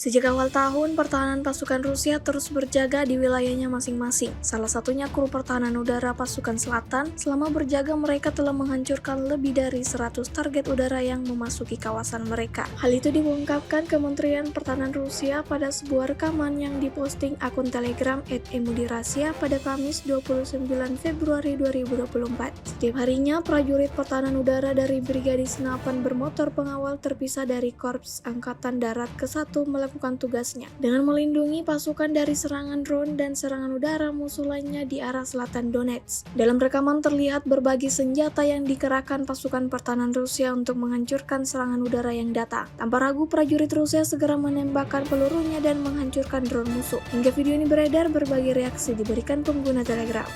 Sejak awal tahun, pertahanan pasukan Rusia terus berjaga di wilayahnya masing-masing. Salah satunya kru pertahanan udara pasukan selatan. Selama berjaga, mereka telah menghancurkan lebih dari 100 target udara yang memasuki kawasan mereka. Hal itu diungkapkan Kementerian Pertahanan Rusia pada sebuah rekaman yang diposting akun Telegram @emudirasia pada Kamis 29 Februari 2024. Setiap harinya, prajurit pertahanan udara dari Brigade Senapan Bermotor Pengawal terpisah dari Korps Angkatan Darat ke-1 melakukan tugasnya dengan melindungi pasukan dari serangan drone dan serangan udara musuh lainnya di arah selatan Donetsk. Dalam rekaman terlihat berbagai senjata yang dikerahkan pasukan pertahanan Rusia untuk menghancurkan serangan udara yang datang. Tanpa ragu, prajurit Rusia segera menembakkan pelurunya dan menghancurkan drone musuh. Hingga video ini beredar, berbagai reaksi diberikan pengguna Telegram.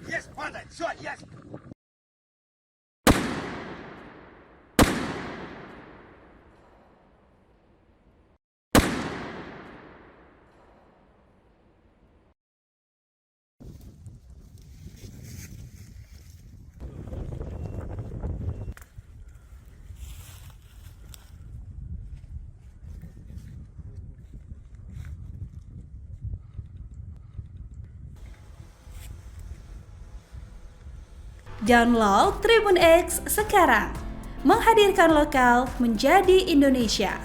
Yes, padre, shot, yes. Download Tribun X sekarang, menghadirkan lokal menjadi Indonesia.